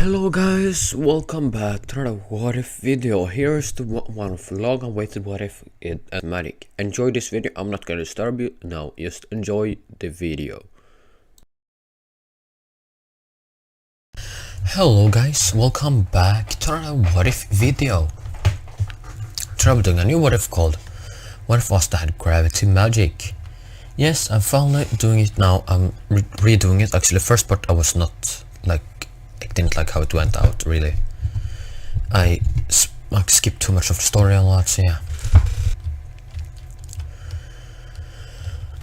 Hello guys, welcome back to another what if video. Here's the one of long awaited what if it automatic. Enjoy this video. I'm not gonna disturb you now, just enjoy the video. Hello guys, welcome back to another what if video. Today we're doing a new what if called What if Asta had gravity magic? Yes, I'm finally doing it now. I'm redoing it. Actually, the first part I was not I didn't like how it went out, really. I skipped too much of the story a lot, so yeah.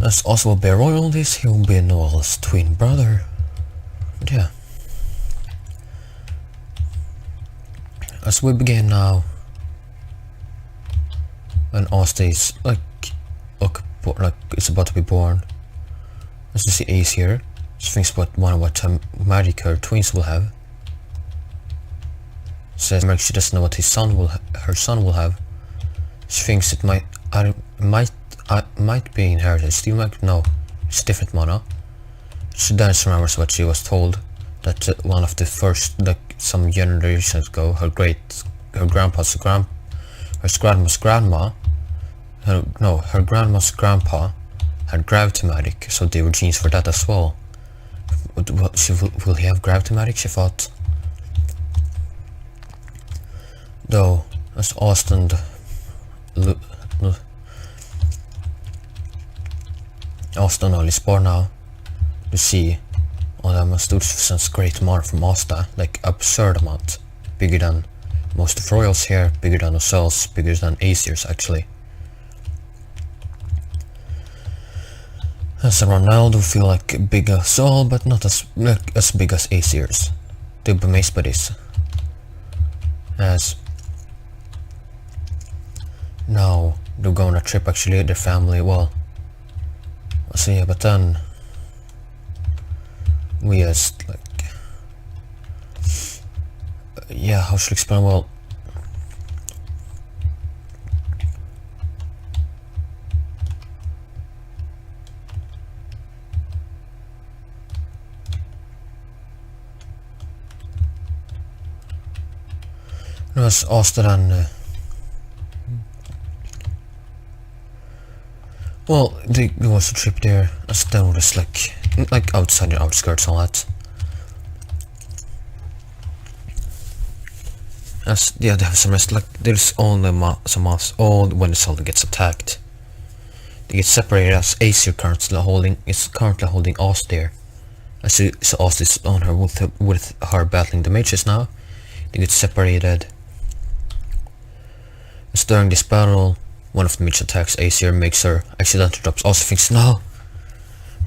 As Oswald will be royalties, he will be Noel's twin brother. But yeah. As we begin now, when Asta is it's about to be born. As you see Ace here, she thinks about what magic her twins will have. Says she doesn't know what her son will have. She thinks it might be inherited. Still might no, it's a different mana. She then remembers what she was told that one of the first, some generations ago, her grandma's grandpa had gravity magic, so they were genes for that as well. Will he have gravity magic, she thought. Though, as Austin is born now, you see, that must do sense great more from Asta, like absurd amount. Bigger than most of royals here, bigger than ourselves, bigger than Aesirs actually. As a Ronaldo feel like big as all, but not as big as Aesirs. They'll be amazed by this. As now they're going on a trip actually, their family, well, so yeah, but then we just yeah, how should I explain? Well, it was Asta and well, there was a trip there, as then was like outside the outskirts and all that. As yeah, they have some rest. Like there's only some moths. All when the soldier gets attacked, they get separated. As Aesir currently holding Asta there. As so Asta is on her with her battling the mages now. They get separated. As during this battle, one of the mages attacks Aesir, makes her accidentally drops. Asta thinks no.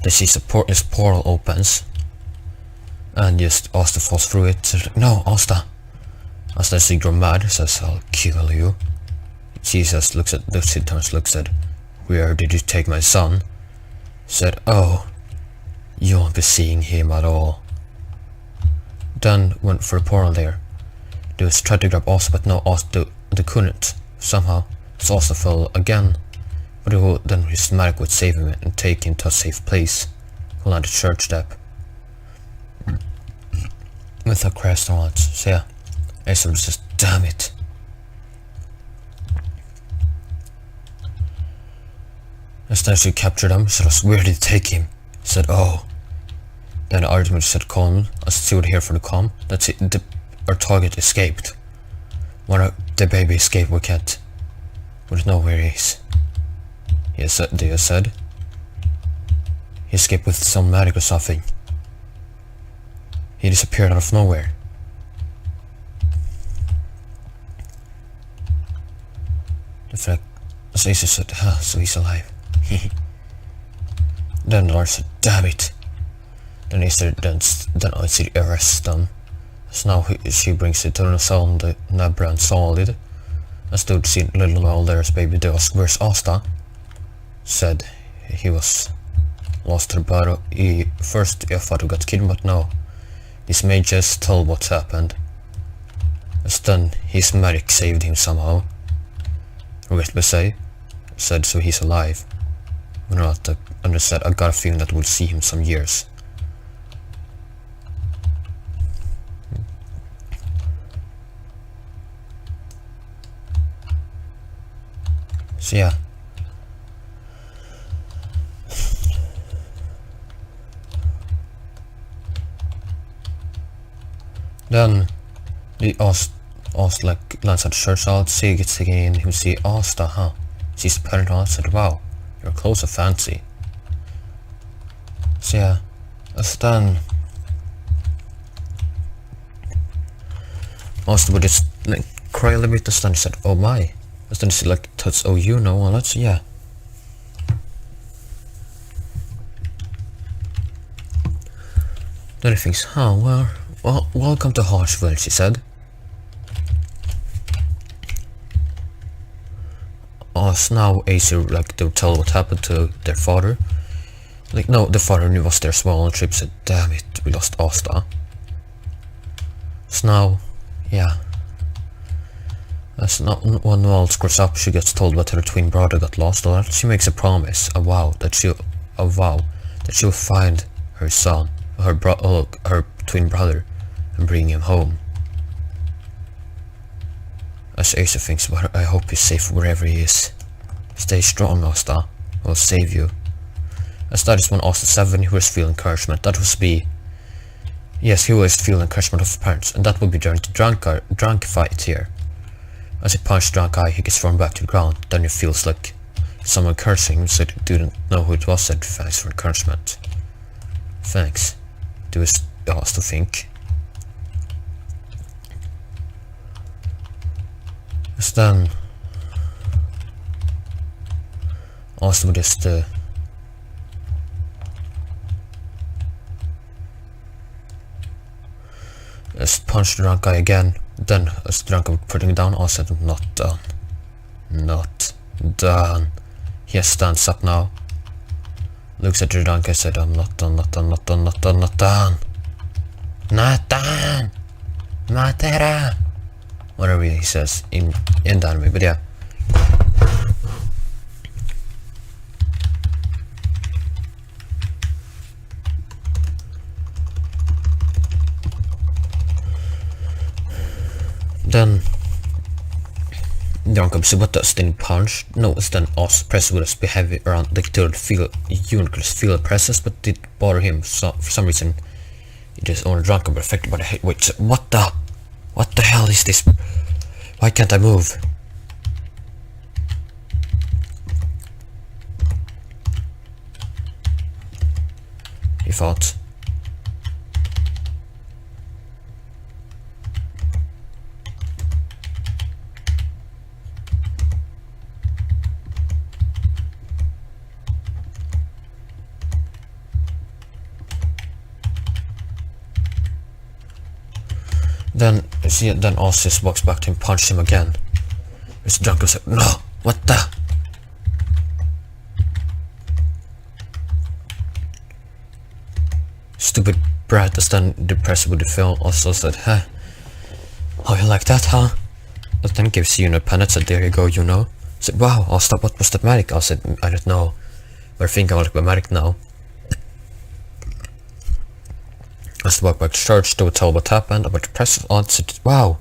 Then sees this portal opens, and just Asta falls through it. So like, no, Asta. Asta sees you're mad, says I'll kill you. Jesus looks at where did you take my son? Said, oh, you won't be seeing him at all. Then went for a portal there. They was tried to grab Asta, but no, Asta they couldn't somehow. So Asta fell again. But then his magic would save him and take him to a safe place. Called on the church step. With a crest on it. So yeah. Aesir was just, damn it. As she captured him, she was, where did it take him? Said, oh. Then the argument said calm. As she would hear for the calm. That's it, our target escaped. When the baby escaped, we can't. We don't know where he is. They said. He escaped with some magic or something. He disappeared out of nowhere. The fact, as Aesir said, so he's alive. Then Lars said, damn it. Then Aesir arrests them. So now she brings it to the soul, the Nebra and Solid. As they would see little Noel there's baby, they asked, where's Asta? Said he was lost to the battle. First I thought he got killed, but no. His mage just told what's happened. As then his medic saved him somehow. Regretfully said so he's alive. But not, and said I got a feeling that we'll see him some years. So yeah. Then he asked like lands at the church out, see gets again, he would see Asta, huh? She's the parent out, said, wow, your clothes are fancy. So yeah. As then Asta would just like cry a little bit, as then he said, oh my. As then she like touched, oh you know, and that's yeah. Then he thinks, huh, well, welcome to Harshville, she said. So now Acer, like, they'll tell what happened to their father. Like, no, the father knew was there as well, and Trip said, damn it, we lost Asta. So now, yeah. As not when all screws up, she gets told that her twin brother got lost, or she makes a promise, a vow that she'll find her son, her twin brother, and bring him home. As Asa thinks about her, I hope he's safe wherever he is. Stay strong, Asta. I'll save you. As that is when Asta 7, he was feeling encouragement. That was yes, he was feeling encouragement of his parents, and that would be during the drunk fight here. As he punched the drunk guy, he gets thrown back to the ground. Then he feels like someone cursing him, so he didn't know who it was, said thanks for encouragement. Thanks. Do we Asta think? As then Asta would just punch the drunk guy again. Then as the drunk guy was putting him down, Asta said, not done. Not done. He stands up now. Looks at the drunk guy and said, I'm not done, not done, not done, not done, not done. Not done! Matera! Whatever he says in the anime, but yeah. Then the uncle said, what does then punch? No, it's then us press would just be heavy around the to feel universe feel presses, but it bother him so for some reason. He just only drunk and were affected by the hate. Wait, what the hell is this? Why can't I move? He thought. Then Ossis walks back to him, punched him again. Mr. Jungle said, no, what the? Stupid brat. As then depressed with the film, also said, huh? How you like that, huh? But then gives you a pen and said, there you go, you know. Said, wow, Asta, what was that magic? I said, I don't know. But I think I want to be magic now. As they walk back to church, they would tell what happened about the press on. Said, wow.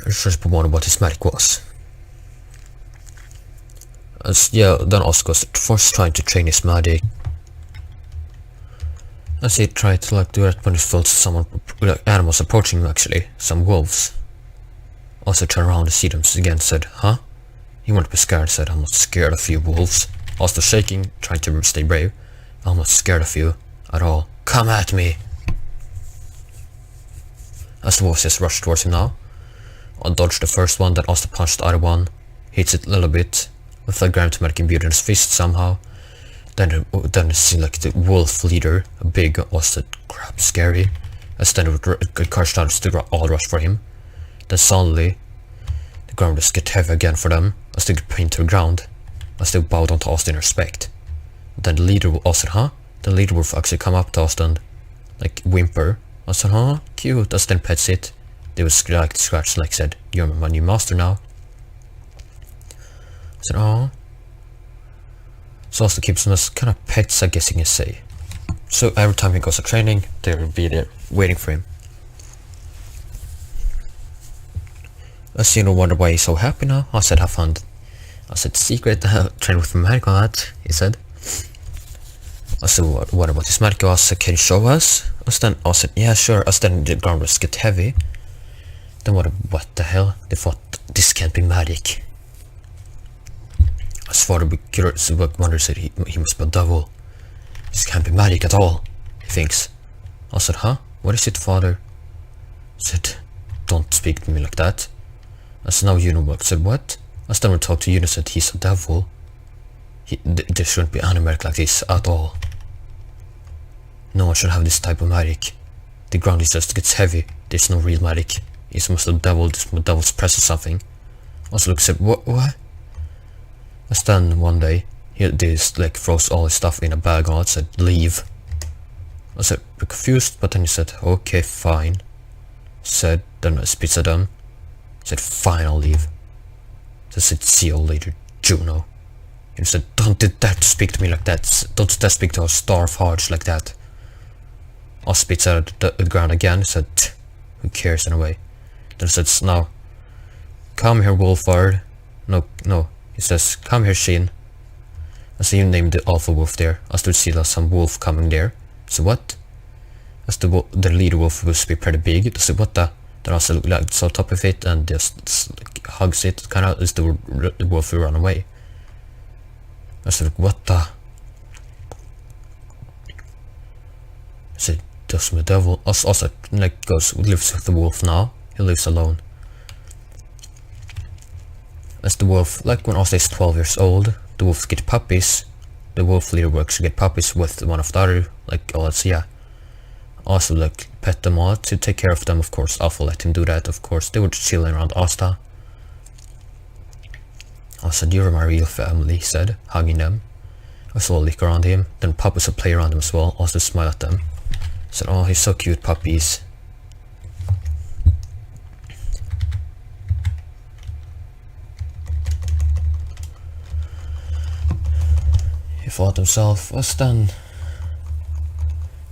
Just wondered what his magic was. As yeah, then Oscar was trying to train his magic. As he tried to like do that when he felt someone, like animals approaching him, actually, some wolves. Also turned around to see them again, said, huh? He wanted to be scared, said, I'm not scared of you wolves. Also shaking, trying to stay brave. I'm not scared of you at all. Come at me! As the wolves just rushed towards him now. I'll dodge the first one, then Asta punched the other one. Hits it a little bit. With the ground to make him beat in his fist somehow. Then you see like the wolf leader, a big Asta, crap, scary. As then it would crush down to all rush for him. Then suddenly, the ground just get heavy again for them. As they get pinned to the ground. As they bow down to Asta in respect. Then the leader will also, huh? The leader will actually come up to Asta and like whimper. I said, huh? Cute. As then pets it. They would scratch like said, you're my new master now. I said, oh. So Asta keeps them as kind of pets, I guess you can say. So every time he goes to training, they'll be there waiting for him. As you know, wonder why he's so happy now. I said, I said, secret, train with America, that, he said. I said, what about this medical? I said, can you show us? I said, yeah, sure. I said, the ground was get heavy. Then what the hell? They thought, this can't be magic. His father be curious, but wonder said he must be a devil. This can't be magic at all, he thinks. I said, huh? What is it, father? I said, don't speak to me like that. I said, now you know what? I said, what? I said, when I talked to you and said he's a devil. There shouldn't be any magic like this at all. No one should have this type of magic. The ground is just gets heavy. There's no real magic. It's almost a devil, this devil's press or something. Also look, said, what? I stand one day, he just like throws all his stuff in a bag and I said, leave. I said, confused, but then he said, okay, fine. Said, then I spits at him. Said, fine, I'll leave. I said, see you later, Juno. He said, don't dare to speak to me like that. Don't dare speak to a star of hearts like that. I spits at the ground again. He said, who cares anyway. Then he says, now, come here, Wolfard. No. He says, come here, Sheen. I see you named the alpha wolf there. I stood see some wolf coming there. So what? As the leader wolf was be pretty big. I said, what the? Then I also like so top of it and just like, hugs it. Kind of is the wolf who ran away. I said, what the? I said, that's my devil. Also like lives with the wolf now. He lives alone. As the wolf, like when Asta is 12 years old, the wolves get puppies. The wolf leader works to get puppies with one of the other, like, yeah. Also, like, pet them all to take care of them, of course. Alpha let him do that, of course. They were chilling around Asta. I said, you're my real family, he said, hugging them. I saw a lick around him, then puppies would play around him as well, also smile at them. I said, oh, he's so cute, puppies. He thought himself, was then.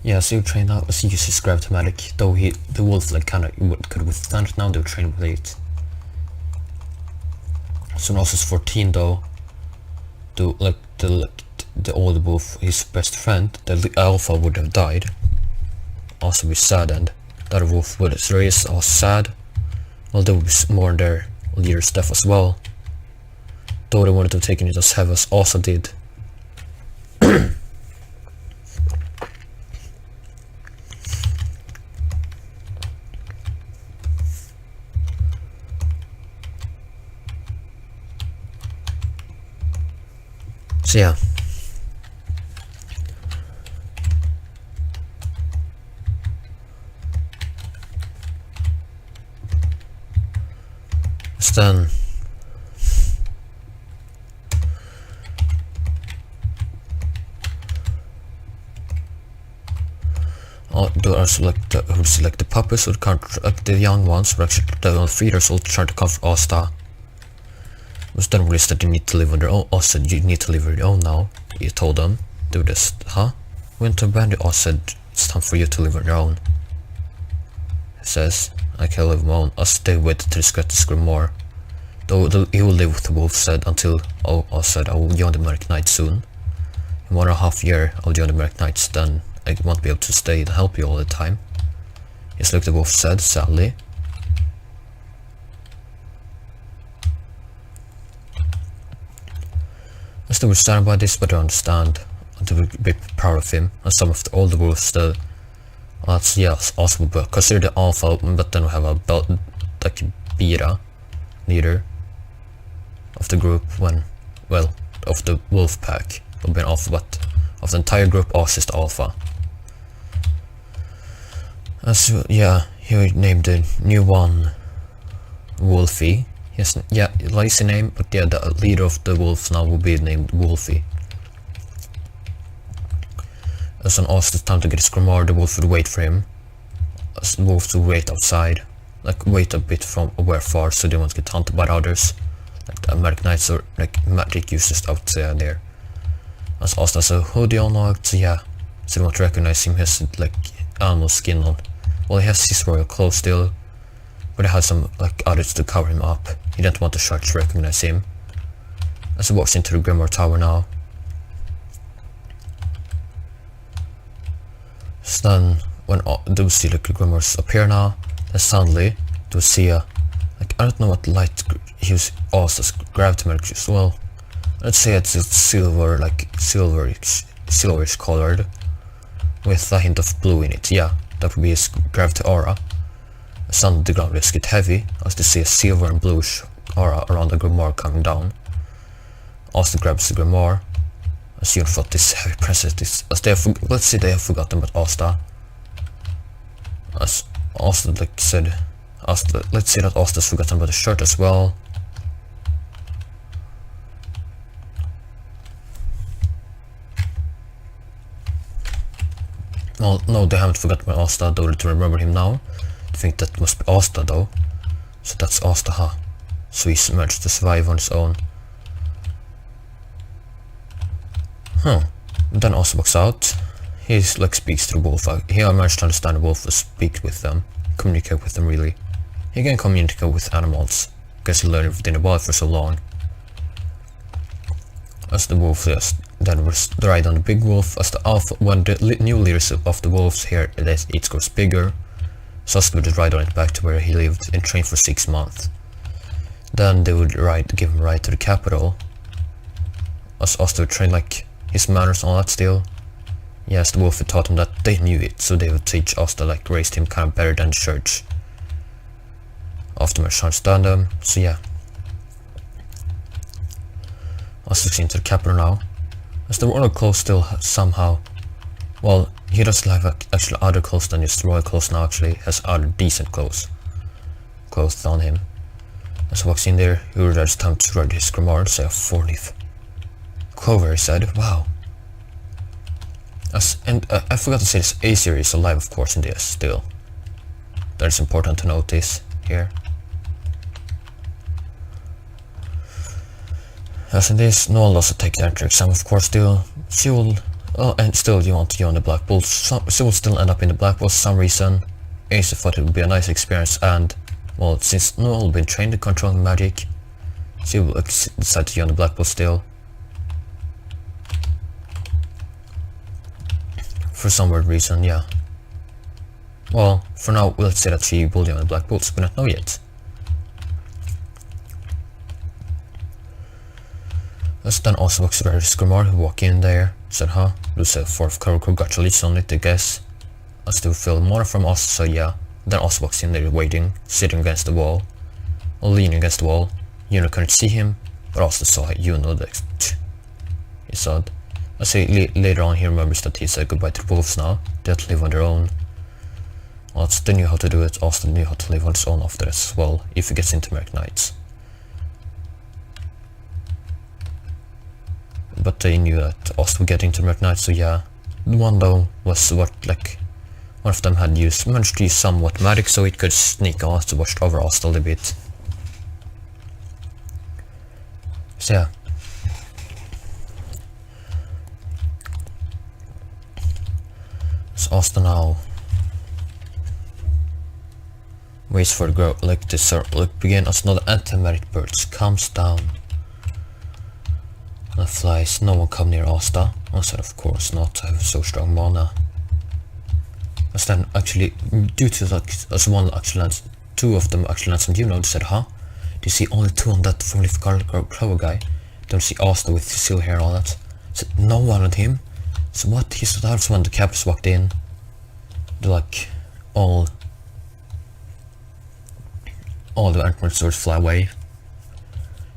Yeah, so you train out, so use his gravitomatic, though the wolf like kinda could withstand it now, they were trained with it. So when Osa's 14 though, the older wolf, his best friend, the alpha would have died. Also be sad, and the other wolf would have raised all sad. Well, there would be more in their leader's death as well. Though they wanted to take it as heavy as Osa did. So yeah. Then there are who select the puppies who can't, the young ones who actually the 3 years old trying to comfort Asta. It was then released that they need to live on their own. Asta said, you need to live on your own now. You told them, do this, huh? Went to Brandy. Asta said, it's time for you to live on your own. He says, I can live on my own. Asta stay with to discuss the scream more. Though he will live with the wolf, said, until I said I will join the Merc Knight soon. In 1.5 years I'll join the Merc Knights, then I won't be able to stay and help you all the time. Yes, look, the wolf said sadly. I still understand about this, but I understand and to be proud of him. And some of the older wolves that yes, also consider the alpha, but then we have a like beta leader of the group of the wolf pack will be an alpha, but of the entire group Oz is the alpha. So yeah, he named the new one Wolfie. Yes, yeah, lazy name, but yeah, the leader of the wolves now will be named Wolfie. As an Oz, it's time to get his grimoire, the wolf would wait for him. As the wolves would wait outside, like wait a bit from aware far so they won't get hunted by others. Like the American Knights or like magic users out there. As Asta said, who do you all know? So yeah, so they won't recognize him, he has like animal skin on. Well, he has his royal clothes still, but he had some like others to cover him up. He didn't want the shark to recognize him. As he walks into the Grimoire Tower now. So then when do see the Grimoires appear now, then suddenly do see a like I don't know what light he was Asta's gravity magic as well. Let's say it's silver, like silverish colored with a hint of blue in it. Yeah, that would be his gravity aura. Suddenly the ground just get heavy as they see a silver and bluish aura around the Grimoire coming down. Asta grabs the Grimoire. As you thought this heavy presence is, as they have, let's say they have forgotten about Asta. As Asta like said, Asta, let's say that Asta's forgotten about the shirt as well. Well, no, they haven't forgotten about Asta, though, to remember him now. I think that must be Asta though. So that's Asta, huh? So he's managed to survive on his own. Huh. Then Asta walks out. He's like speaks to the wolf. He managed to understand the wolf and speak with them. Communicate with them really. He can communicate with animals. Because he learned it within the wild for so long. As the wolf then was ride on the big wolf. As the alpha, when the new leaders of the wolves here, it grows bigger. So Asta would ride on it back to where he lived and trained for 6 months. Then they would give him a ride to the capital. As Asta would train like his manners and all that still. Yes, the wolf had taught him that they knew it, so they would teach Asta like raised him kind of better than the church. After much understand them, so yeah. Asta looks into the capital now. As the royal clothes still somehow, well, he doesn't have actually other clothes than his royal clothes now. Actually has other decent clothes on him. As he walks in there, he realizes time to read his Grimoire, say a 4-leaf clover, he said. Wow. And I forgot to say this, Aesir is alive of course in this still. That is important to notice here. As in this, Noel also takes the entrance exam of course still. She will, and still you want to join the Black Bulls. She will still end up in the Black Bulls for some reason. Aesir thought it would be a nice experience and, well, since Noel had been trained to control magic, she will decide to join the Black Bulls still. For some weird reason, yeah. Well, for now, let's say that she will join the Black Bulls, we don't know yet. As then also walks around his Grimoire, who walk in there, said, huh, lose a 4th congratulations on it, I guess. I still feel more from us, so yeah. Then also walks in there waiting, sitting against the wall, or leaning against the wall. Yuno couldn't see him, but also saw Yuno that he saw it. I say later on he remembers that he said goodbye to the wolves now. They had to live on their own. Also, they knew how to do it, also knew how to live on his own after as well, if he gets into Merc Knights. But they knew that Asta would get into Merc Knights, so yeah. The one though was what, like, one of them had managed to use somewhat magic so it could sneak on to watch over Asta a little bit. So yeah. So Asta now waits for the girl, like this, like begin as another anti-magic bird comes down and flies. No one come near Asta. I said of course not, I have so strong mana. As then actually, due to that, as one actually lands, 2 of them actually lands on Yuno, they said, huh? Do you see only 2 on that 4-leaf clover guy? Don't see Asta with silver hair and all that? I said, no one on him. So what? He stood out when the captors walked in. They're like, all the antler swords fly away.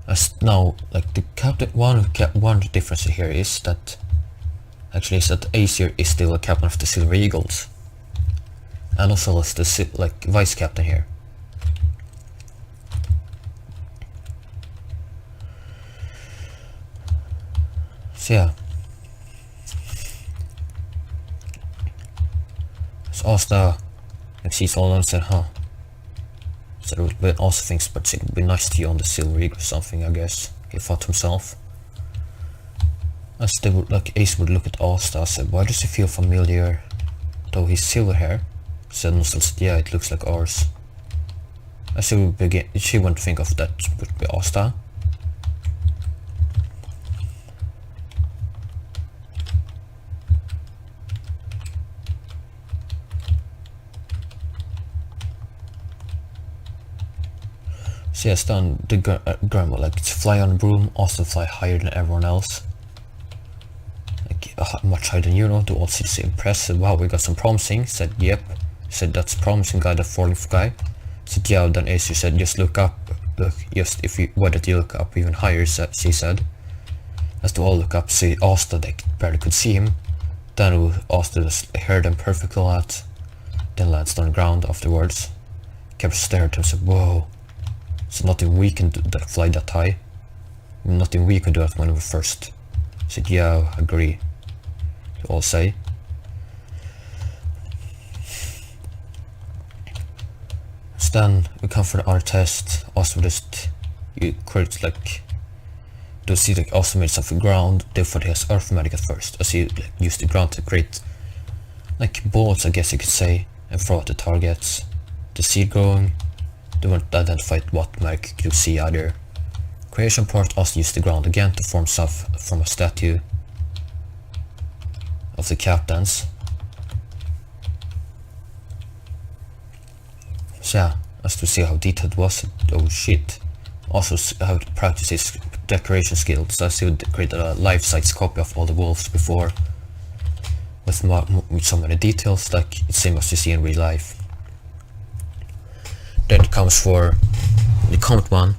As now, like the captain, one difference here is that actually is that Aesir is still a captain of the Silver Eagles, and also is the like vice captain here. So yeah. So Asta sees all of them and said, huh. So it would be also thinks, but it would be nice to you on the Silver Eagle or something, I guess, he thought to himself. As they would, like, Ace would look at Asta, said, why does he feel familiar? Though he's silver hair. Said Nostal said, yeah, it looks like ours. She wouldn't think of that would be Asta. So yes, then the grandma like to fly on a broom, also fly higher than everyone else. Like much higher than you know, to all see impressed. Said, wow, we got some promising. Said, yep. Said, that's promising guy, the falling guy. Said, yeah, then Acer said, just look up. Look, just if you, why don't you look up even higher, she said. As they all look up, see Asta, they barely could see him. Then Asta just heard them perfectly out. Then lands on the ground afterwards. Kept staring at him, said, whoa. So nothing we can do that fly that high. Nothing we could do that when we were first. Said, yeah, I agree. They all say. So then we come for the other test. Also just you create like to see like also made stuff on the ground. Therefore he has earth magic at first. As you like, use the ground to create like bullets, I guess you could say, and throw at the targets. The seed growing. They won't identify what magic you see either. Creation part also use the ground again to form stuff from a statue of the captains. So yeah, as to see how detailed it was, oh shit. Also how to practice his decoration skills, as he would create a life-size copy of all the wolves before. With so many details, like it's same as you see in real life. Then it comes for the comment one.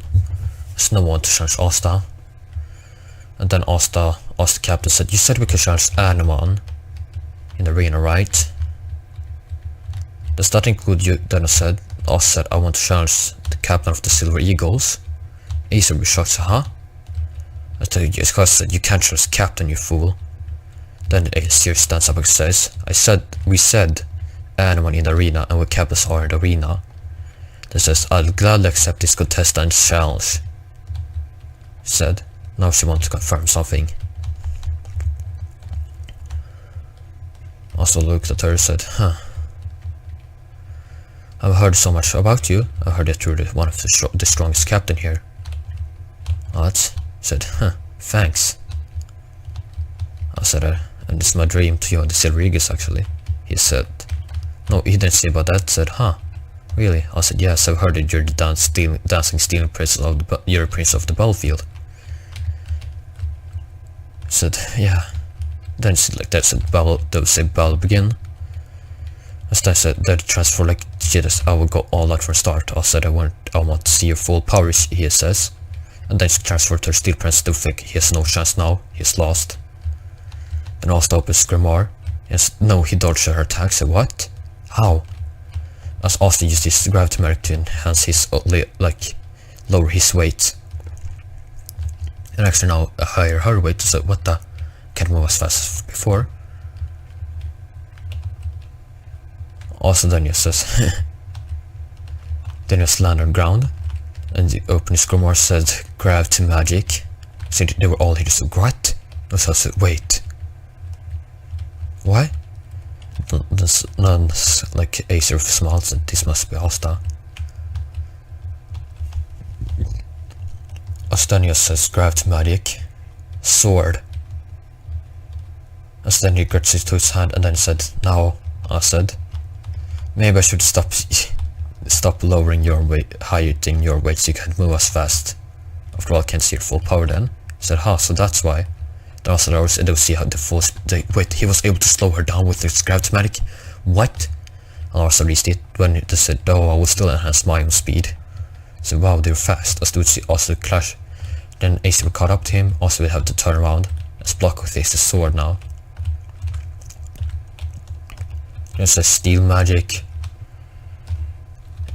There's no one to challenge Asta. And then Asta asked the captain, said, you said we could challenge anyone in the arena, right? Does that include you? Then I said, Asta said, I want to challenge the captain of the Silver Eagles. Acer was shocked, said, huh? I said, you can't challenge captain, you fool. Then Acer stands up and says, we said anyone in the arena, and we captains are in the arena. Then says, I'll gladly accept this contest and challenge. Said, now she wants to confirm something. Also looked at her and said, huh. I've heard so much about you. I heard that you're one of the strongest captain here. What? Said, huh, thanks. I said, and it's my dream to join the Silver Eagles actually. He said, no, he didn't say about that. Said, huh, really? I said, yes, I've heard that you're the dancing stealing princess of the you're a prince of the battlefield. Said, yeah. Then she said like that, said battle begin. As I said, that transfer like shit, I will go all out from start. I said I want to see your full power, he says. And then she transferred to her steel prince to think he has no chance now, he's lost. Then Asta opens Grimoire. Yes, no, he dodged her attack, said what? How? As Asta used his gravity magic to enhance his like lower his weight. And actually now a higher her weight, so what the can't move as fast as before. Also Daniel says Daniel landed on ground and the open grimoire said gravity magic. So they were all here, so what? So I said wait. Why? None like Acer smiled, said this must be Asta. Astania says gravity magic. Sword. Astania grabs it to his hand and then said, now, I said, maybe I should stop lowering your weight, heighting your weight so you can't move as fast. After all, I can't see your full power then. I said, huh, so that's why. Then also I don't see how the full wait, he was able to slow her down with his gravity magic. What? And also reached it when they said, oh, I will still enhance my own speed. So wow, they're fast. As would see also clash. Then Acer caught up to him. Also we have to turn around. Let's block with Acer's sword now. There's a steel magic.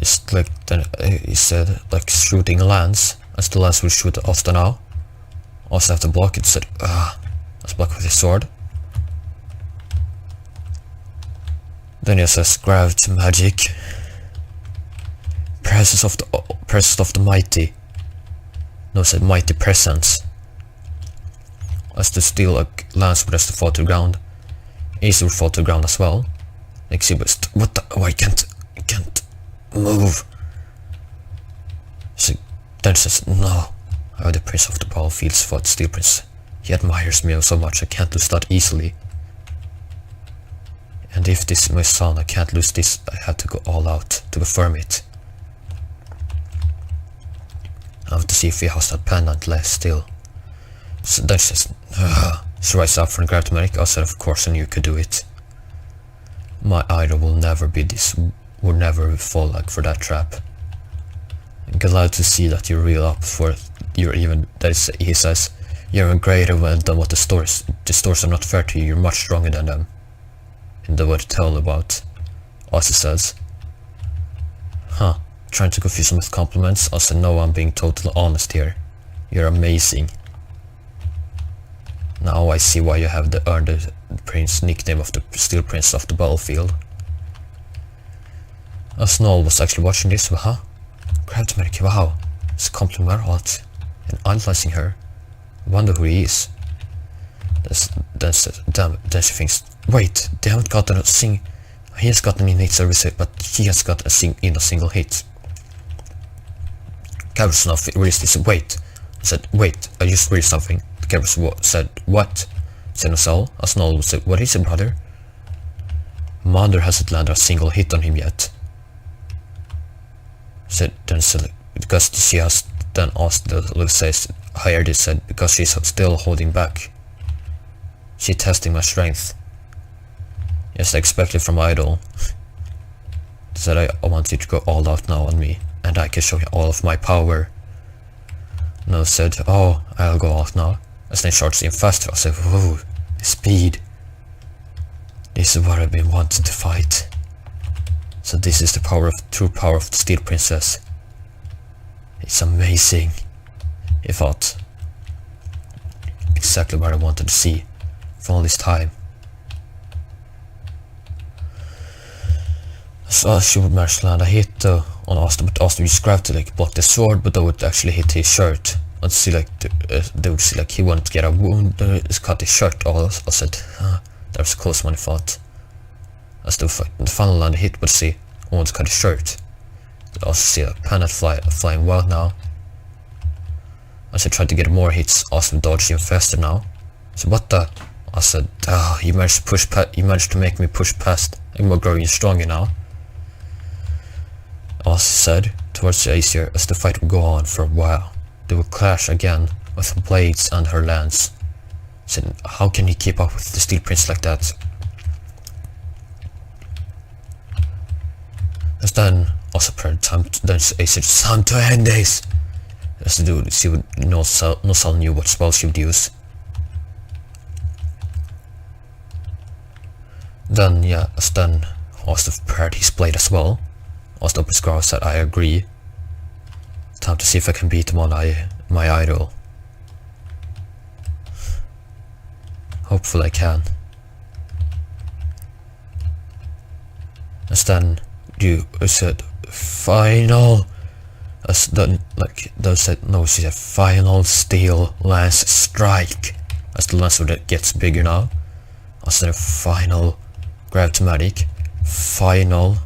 It's like then he said like shooting a lance. As the lance will shoot Asta now. Also have to block it. Said let's block with his sword. Then he says gravity magic. Presence of the mighty. No, said mighty presence. As the steel like lance would have to fall to the ground. Ace would fall to the ground as well. Like see, but what the? Oh, I can't move. So then says, no, I am the prince of the battlefields for the Steel Prince. He admires me so much I can't lose that easily. And if this is my son, I can't lose this. I have to go all out to confirm it. I have to see if he has that pendant left still. So then she says, she rises up from the gravity. I said, of course I knew you could do it. My idol will never be this, will never fall like for that trap. I'm glad to see that you're real up for it. You're even, he says, you're even greater than what the stores are not fair to you, you're much stronger than them. In the word to tell about, Asta says. Trying to confuse him with compliments. I said, no, I'm being totally honest here. You're amazing. Now I see why you have earned the prince nickname of the Steel Prince of the battlefield. Snoll was actually watching this, Gravity, wow, it's a compliment, what? And analyzing her. I wonder who he is. Then she thinks, wait, they haven't gotten a sing. He has gotten in hit service, but he has got a single hit. Gabriel now realized this. Wait, I said, wait, I just read something. Gabriel said, what? Said Nosal. Snoll said, what is it, brother? Mother hasn't landed a single hit on him yet. Said because she has then asked the little says hired it said because she's still holding back. She's testing my strength. Yes, I expected from Idol. Said I want you to go all out now on me, and I can show you all of my power. No said, oh, I'll go out now. As they charged in faster, I said, whoa, the speed. This is what I've been wanting to fight. So this is the true power of the Steel Princess. It's amazing. He thought. Exactly what I wanted to see for all this time. So she would manage to land a hit on Asta, but Asta used grab to like block the sword, but that would actually hit his shirt. And see like they would see like he wouldn't get a wound, just cut his shirt all. I said, that was a close one, I thought. As the final land hit, but see, almost cut his shirt. I also see a planet flying wild now. As I tried to get more hits, Asta dodged even faster now. So what the? I said, you managed to make me push past. I'm more growing stronger now. Asta said, towards the Aesir, as the fight would go on for a while. They would clash again with her blades and her lance. Said, how can he keep up with the Steel Prince like that? As then also prayed time then Aesir time to end this. As the dude she would no Sal knew what spell she would use. Then as then Asta prepared his blade as well. Asta opened his scar said I agree. Time to see if I can beat him on my idol. Hopefully I can. As then you said final. As then like they said no, she said final steel lance strike. As the lance gets bigger now. As then final gravitomatic. Final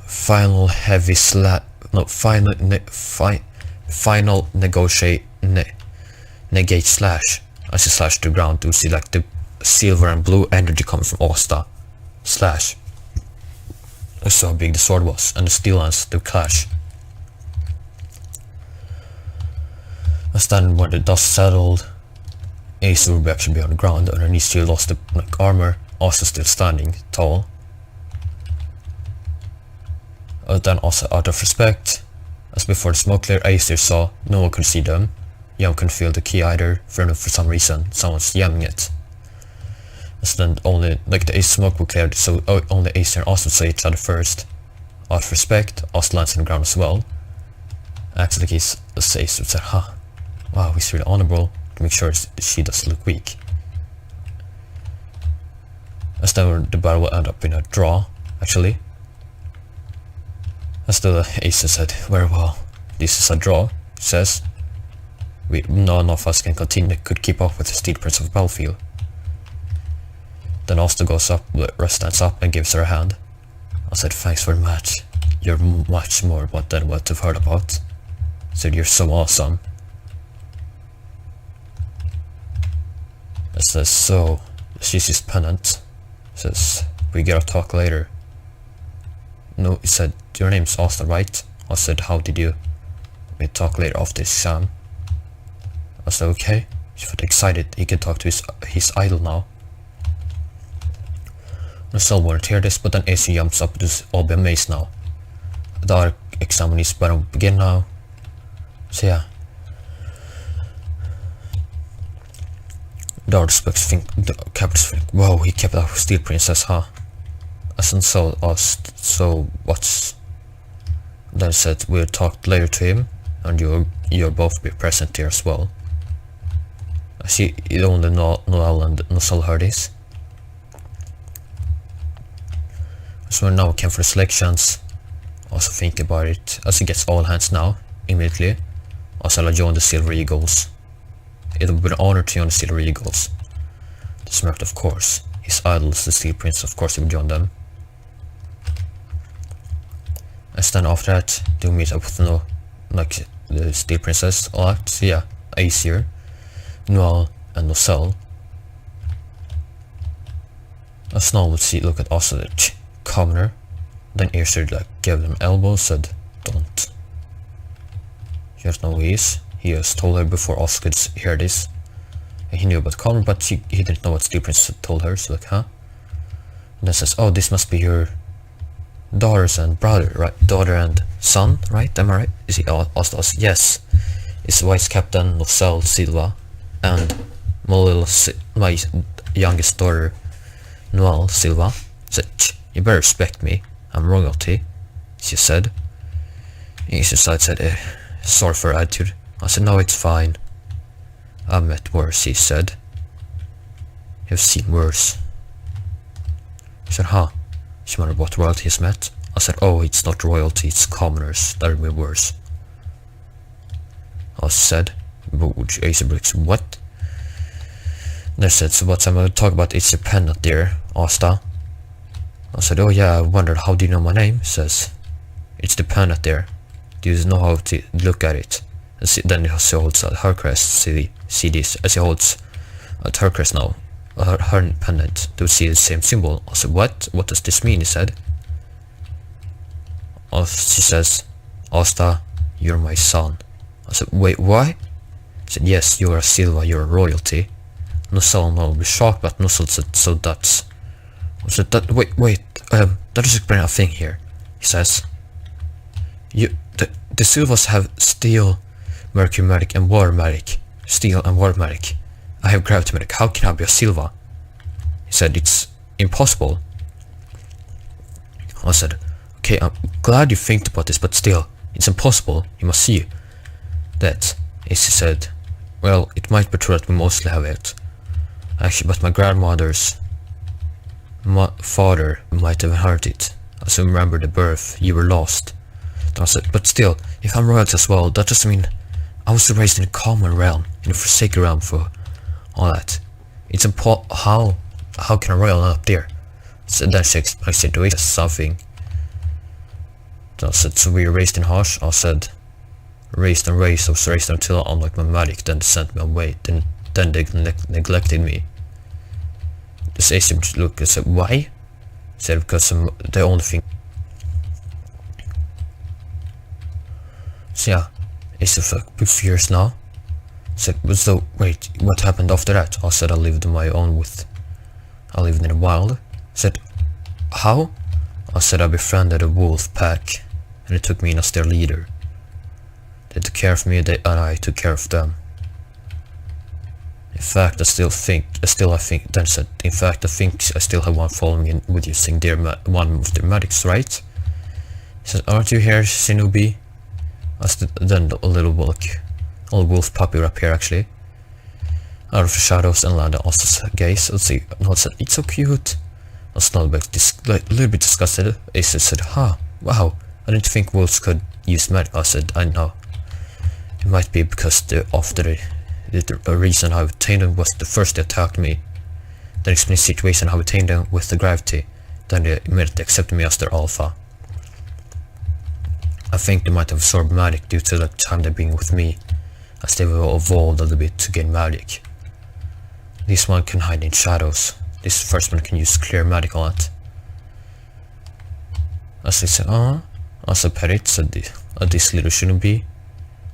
final heavy slap. No, final negate slash. As she slashed the ground, you see like the silver and blue energy coming from Asta. Slash. That's how big the sword was, and the steel lance, the clash. As then when the dust settled, Ace would actually be on the ground. Underneath she lost the armor. Asta still standing tall. Then also out of respect, as before the smoke cleared, Aesir saw no one could see them. Yam couldn't feel the key either, for some reason someone's jamming it. As then only like the smoke would clear, so only Aesir and Asta saw each other first. Out of respect, Asta lands on the ground as well. Actually Aesir said, wow, he's really honorable, to make sure she doesn't look weak. As then the battle will end up in a draw, actually. As the Aesir said, very well, this is a draw, he says. None of us could keep up with the Steel Prince of the battlefield. Then Asta goes up, stands up and gives her a hand. I said, thanks for the match. You're much more than what I've heard about. Said you're so awesome. I says, so she's his pennant. Says, we gotta talk later. No, he said, your name's Asta, right? I said, how did you? We talk later after his exam. I said, okay. He felt excited, he can talk to his idol now. Nosal won't hear this, but then AC jumps up to all be amazed now. The exam is about to begin now. So yeah. The archspects think, the captors think, whoa, he kept a steel princess, huh? As and so asked, so what's... Then said, we'll talk later to him, and you'll both be present here as well. I see only Noel and Nosal heard this. So now we can for the selections. Also think about it, as he gets all hands now, immediately. Also I'll join the Silver Eagles. It would be an honor to join the Silver Eagles. The smirked, of course. His idols, the Steel Prince, of course he would join them. And then after that, do meet up with like the Steel Princess a lot. So yeah, Aesir, Noel, and Nosal. As Noel would see, look at Asta, the commoner. Then Aesir like gave them elbows, said, don't. You don't know who he is. He has told her before Asta could hear this. And he knew about Connor, but he didn't know what Steel Princess had told her, so like, huh? And then says, oh, this must be your daughters and brother, right? Daughter and son, right? Am I right? Is he Asta? Yes. It's Vice Captain Nosal Silva and my youngest daughter Noel Silva. Said, you better respect me. I'm royalty, she said. Easy side said, sorry for her attitude. I said, no, it's fine. I've met worse, he said. You've seen worse. He said, huh? She wondered what royalty he's met. I said, oh, it's not royalty, it's commoners. That'll be worse. I said, Aesir Bricks, what? They said, so what I'm going to talk about is your pendant there, Asta. I said, oh yeah, I wondered, how do you know my name? He says, it's the pendant there. Do you know how to look at it? And see, then he holds her crest, see this, as he holds at her crest now, her pendant, to see the same symbol. I said, what? What does this mean? He said. She says, Asta, you're my son. I said, wait, why? He said, yes, you're a Silva, you're a royalty. Nosal will be shocked, but Nosal said, so that's... I said, that, wait, that doesn't explain a thing here. He says, the Silvas have steel, mercury magic, and water magic. Steel and water magic. I have gravity magic. How can I be a Silva? He said, it's impossible. I said, okay, I'm glad you think about this, but still, it's impossible. You must see that. He said, well, it might be true that we mostly have it. Actually, but my grandmother's father might have heard it. I still remember the birth. You were lost. Then I said, but still, if I'm royalty as well, that doesn't mean I was raised in a common realm, in a forsaken realm for all that. It's how can a royal end up there? So then she explained to it something. Then I said, so we were raised in harsh? I said, raised and raised, I was raised until I unlocked my magic, then they sent me away, then they neglected me. This Aesir looked and said, why? He said, because the only thing. So yeah, Aesir felt a bit fierce now. Said, so wait, what happened after that? I said, I lived on my own I lived in the wild. Said, how? I said, I befriended a wolf pack, and they took me in as their leader. They took care of me, and I took care of them. In fact, I think, then said, in fact, I think I still have one following in with using one of their magics, right? He said, aren't you here, Shinobi? I said, then a little wolf puppy up here, actually. Out of the shadows and landed on Asta's gaze. Let's see, I said, it's so cute. I was a little bit disgusted. Aesir said, huh, wow, I didn't think wolves could use magic. I said, I know. It might be because the reason how I obtained them was the first they attacked me. Then explained the situation how I obtained them with the gravity. Then they immediately accepted me as their alpha. I think they might have absorbed magic due to the time they've been with me, as they will evolve a little bit to gain magic. This one can hide in shadows. This first one can use clear magic on it. As they said, as I pet it, said this little shouldn't be.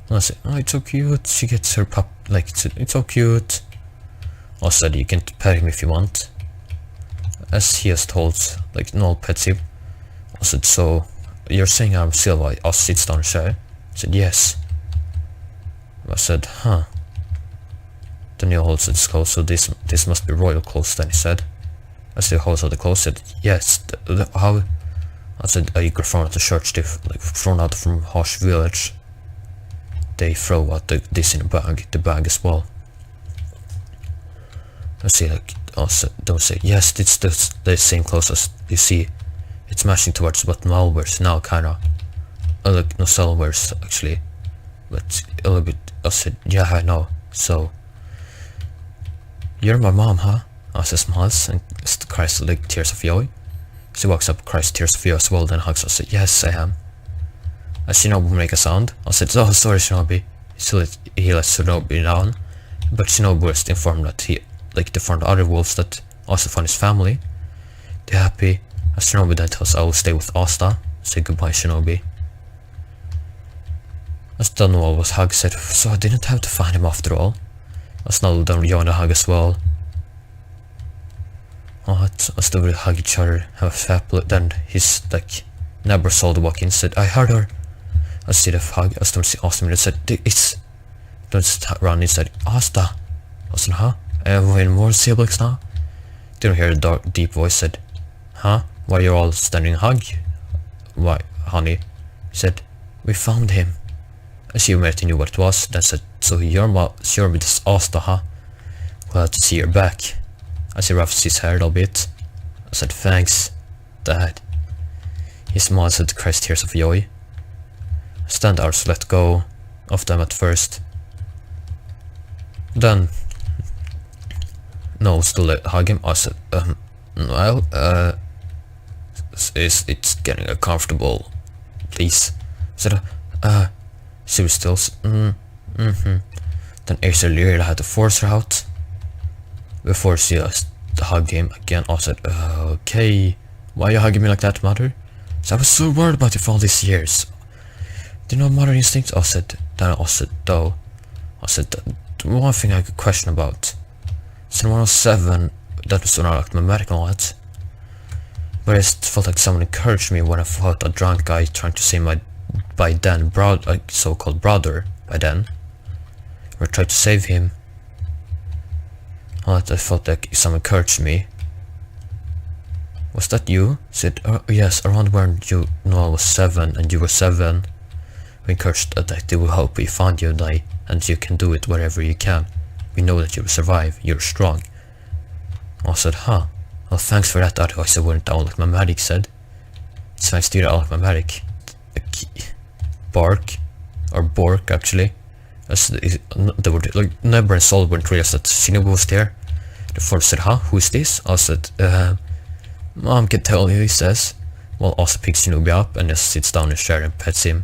And I said, oh, it's so cute. She gets her pup, like, it's so cute. I said, you can pet him if you want. As he has told, like, no pets him. I said, so, you're saying I'm Silva? I sits down in a chair. I said, yes. I said, huh. Then he holds his clothes, so this must be royal clothes, then he said. As he holds out the clothes, said, yes, how? I said, you got thrown out the church, they like thrown out from Harsh village. They throw out this in the bag as well. I say, like, don't say, yes, it's the same clothes as you see. It's matching towards what Mal wears now, kinda. Like, no, Sel wears, actually. But a little bit, I said, yeah, I know. So, you're my mom, huh? I said, smiles and cries like tears of joy. She walks up, cries tears of joy as well, then hugs us. I said, yes, I am. As Shinobi make a sound, I said, oh, sorry, Shinobi. He lets Shinobi down, but Shinobi was informed that he, like, informed the other wolves that also found his family. They're happy. As Shinobi then tells I will stay with Asta. Say goodbye, Shinobi. As Dunwall was hugged, said, so I didn't have to find him after all. As Null then joined the hug as well. As they would hug each other, have a fap, then his, like, neighbor saw the walk in, said, I heard her. As they hug, as don't see Asta, and said, it's, don't run, he said, Asta. I said, huh? Have we any more siblings now? Didn't hear the dark, deep voice, said, huh? Why you're all standing hug? Why, honey? He said, we found him. As she immediately knew what it was, then said, so you're this Asta, huh? Glad to see you're back. As he ruffles his hair a little bit, I said, thanks, Dad. He smiled at the cries tears of joy. Standards let go of them at first. Then, no, still hug him. I said, well, it's getting uncomfortable, please. I said, she was still, Then Acer really had to force her out. Before she hugged him again, I said, okay, why are you hugging me like that, mother? So I was so worried about you for all these years. Do you know mother instincts? I said, the one thing I could question about. So when I was 7, that was when I liked my medical lot. But I just felt like someone encouraged me when I fought a drunk guy trying to say my, by then, so-called brother, by then. Or tried to save him. I felt like someone encouraged me. Was that you? Said, yes, around when you know I was 7 and you were 7. We encouraged that they will help we find you and you can do it wherever you can. We know that you will survive, you're strong. I said, huh. Well, thanks for that, otherwise I wouldn't down like my medic said. It's thanks to you that I like my medic. Bark, or Bork actually. As they would, like, Nebra and Sol wouldn't realize that Shinobu was there. The force said, huh, who's this? I said, Mom can tell you, he says. Well, Asta picks Shinobi up and just sits down in a chair and pets him.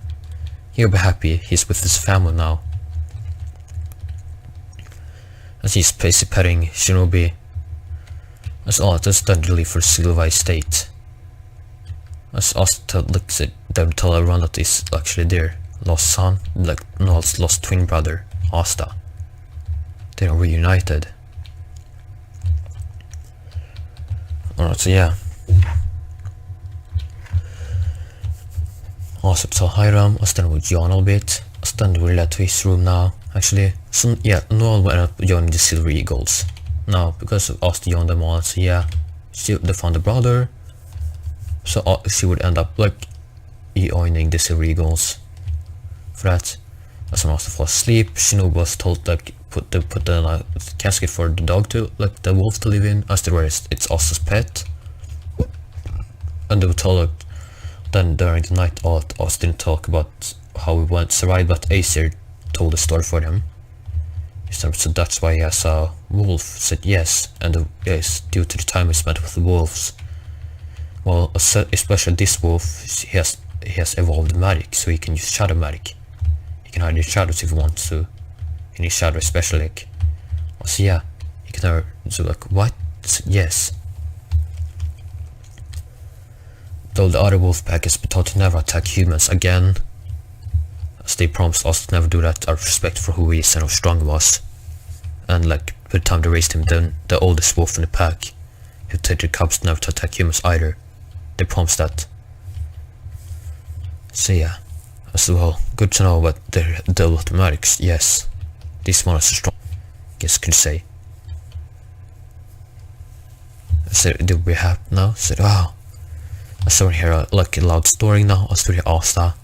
He'll be happy, he's with his family now. As he's basically petting Shinobi, as Asta then to leave for Silva Estate. As Asta looks at them, tell everyone that he's actually their lost son, like Noel's lost twin brother, Asta. They are reunited. Alright, so yeah. Also tell Hiram, Asta would yawn a little bit. Asta will let to his room now. Actually, so yeah, Noel will end up joining the Silver Eagles. Now, because of Asta yawned them all, so yeah, they found a brother. So she would end up like joining the Silver Eagles. For that, as soon as Asta falls asleep, Shinobu was told like put the casket for the dog to, like, the wolf to live in, as the rest it's Asta's pet. And they were told, like, then during the night Asta didn't talk about how we went survived, but Acer told the story for them. So that's why he has a wolf, said yes, and yes, due to the time we spent with the wolves. Well, especially this wolf, he has he has evolved magic, so he can use shadow magic. He can hide in shadows if he wants to. In his shadow especially, like. So yeah, he can never. So like, what? Yes. Though the other wolf pack has been taught to never attack humans again, as they promised us to never do that out of respect for who he is and how strong he was. And like, by the time they raised him, then the oldest wolf in the pack, who taught the cubs never to attack humans either. They promised that. So yeah, as well, good to know about their automatics. Yes, this one is strong, I guess you could say. I said, do we have now? I said, wow. I saw here like a loud story now. I still hear Asta.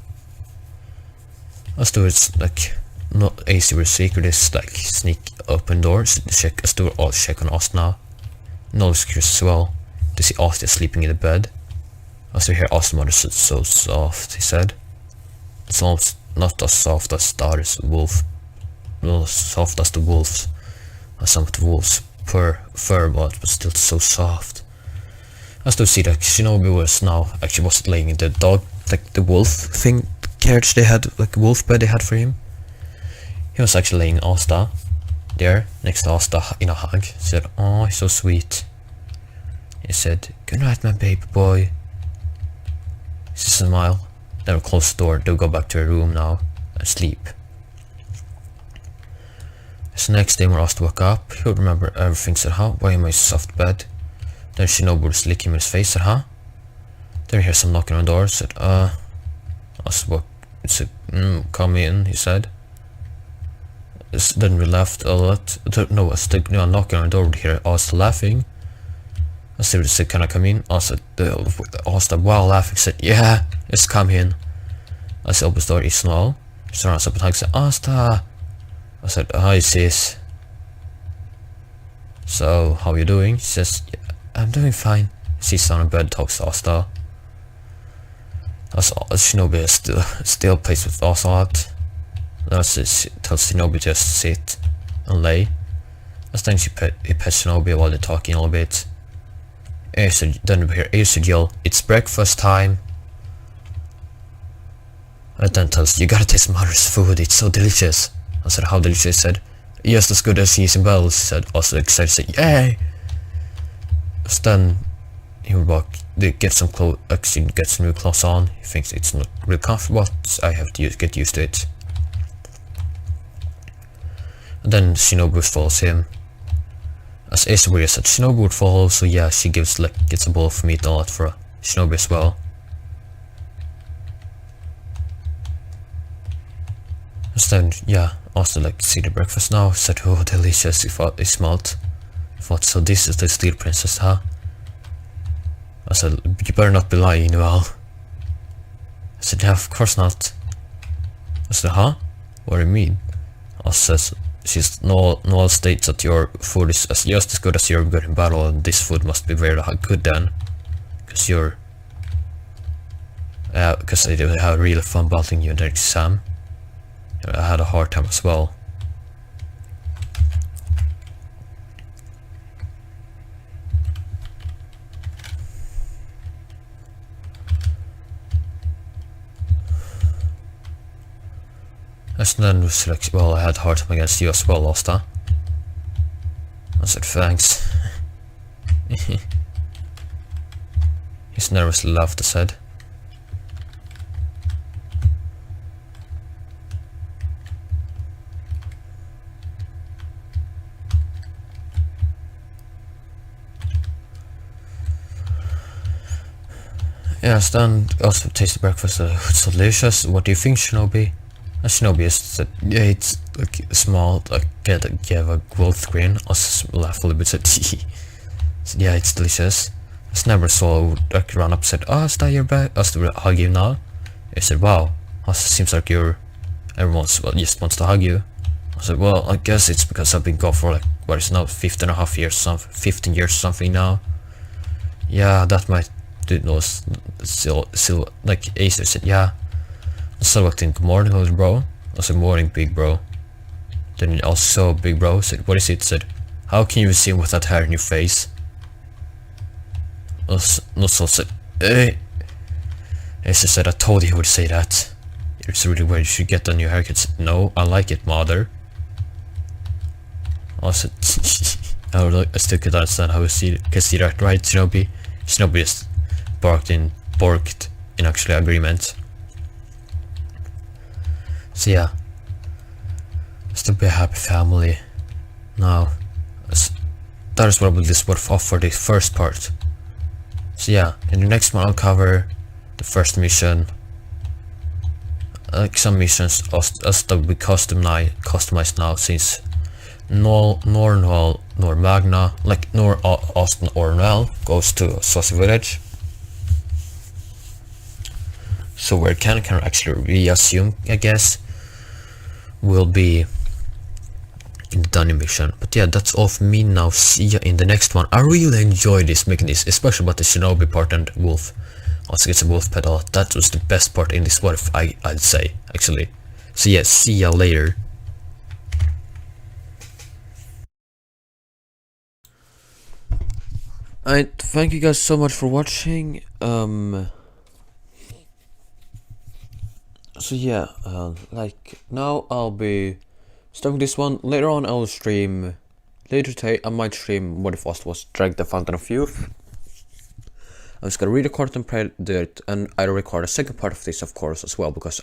I still it's like not easy with secret is like sneak open doors. Check. I still all check on Asta now. No excuse as well. To see Asta sleeping in the bed. I still hear Asta's mother said so soft. He said, it's almost not as soft as the other wolf. Not as soft as the wolves. As some of the wolves' fur, but still so soft. I still see that Shinobi was now actually was laying in the dog, like the wolf thing carriage they had, like wolf bed they had for him. He was actually laying Asta there next to Asta in a hug. He said, "Oh, he's so sweet." He said, "Good night, my baby boy." He smiled. Then we close the door. They'll go back to their room now and sleep. So next day when Asta woke up, he would remember everything. Said, "Huh? Why am I in soft bed?" Then Shinobu was licking him in his face. Said, "Huh?" Then he heard some knocking on the door. Said, Asta woke. Said, "Come in," he said. Then we laughed a lot. No, I was knocking on the door. We hear Asta laughing. I said, "Can I come in?" Asta while laughing said, "Yeah, just come in." I said, "Open the door." He smiled. He surrounded up and hugged. Said, "Asta." I said, "Hi sis. So, how are you doing?" She says, "Yeah, I'm doing fine." She sits on the bed, talks to Asta. Shinobi still plays with Asta a lot. She tells Shinobi to just sit and lay. Then he pets Shinobi while they're talking a little bit. Then we hear Ace yell, "It's breakfast time." And then tells, "You gotta taste mother's food, it's so delicious." I said, "How delicious?" He said, "Just as good as Easy Bells." He said, also excited, said, "Yay!" So then he would walk, they get some clothes, actually get some new clothes on. He thinks it's not real comfortable, but I have to get used to it. And then Shinobu follows him. As Ace said, Shinobu would follow, so yeah, she gets a bowl of meat a lot for Shinobi as well. And then, yeah, also see the breakfast now. Said, "Oh, delicious." He smelled. Thought, so this is the Steel Princess, huh? I said, "You better not be lying, well." I said, "Yeah, of course not." I said, "Huh? What do you mean?" I says, Noel states that your food is just as good as you're good in battle, and this food must be very good then. Because I had really fun battling you in the exam. I had a hard time as well. And then was like, "Well, I had a hard time against you as well, Asta." I said, "Thanks." He's nervously laughed. I said, "Yes, then also taste the breakfast. It's delicious. What do you think, Shinobi?" And Shinobi said, "Yeah, it's like small, like gave a growth grin." I laughed a little bit, said, said, "Yeah, it's delicious." I never saw like run up, said, "Oh, Asta, you're back." I still hug you now. He said, "Wow, seems like everyone just wants to hug you." I said, "Well, I guess it's because I've been gone for like what is now 15.5 years, 15 years or something now." Yeah, that might do. No, still like Acer said, "Yeah." So I think, "Good morning, little bro." I said, "Morning, big bro." Then also big bro said, "What is it?" Said, "How can you see him with that hair in your face?" Also said, "Hey." Asta said, I told you he would say that. It's really weird, you should get a new haircut. No, I like it, mother. Also, I still could understand how you can see that, right, Shinobi? Shinobi just barked in actually agreement. So yeah, still be a happy family. Now, that is what we'll just off for the first part. So yeah, in the next one I'll cover the first mission. Like some missions as that we customized now, since nor Magna, like nor Austin or Nell goes to Saucy Village. So where can actually reassume, I guess, will be in the Dunny mission. But yeah, that's all for me now. See ya in the next one. I really enjoyed making this, especially about the Shinobi part and Wolf. Also gets a wolf pedal. That was the best part in this what if I'd say, actually. So yeah, see ya later. Alright, thank you guys so much for watching. So yeah, like now I'll be starting this one. Later on I'll stream, later today I might stream what if Asta was Drag the Fountain of Youth. I'm just gonna re-record and play it, and I'll record a second part of this, of course, as well, because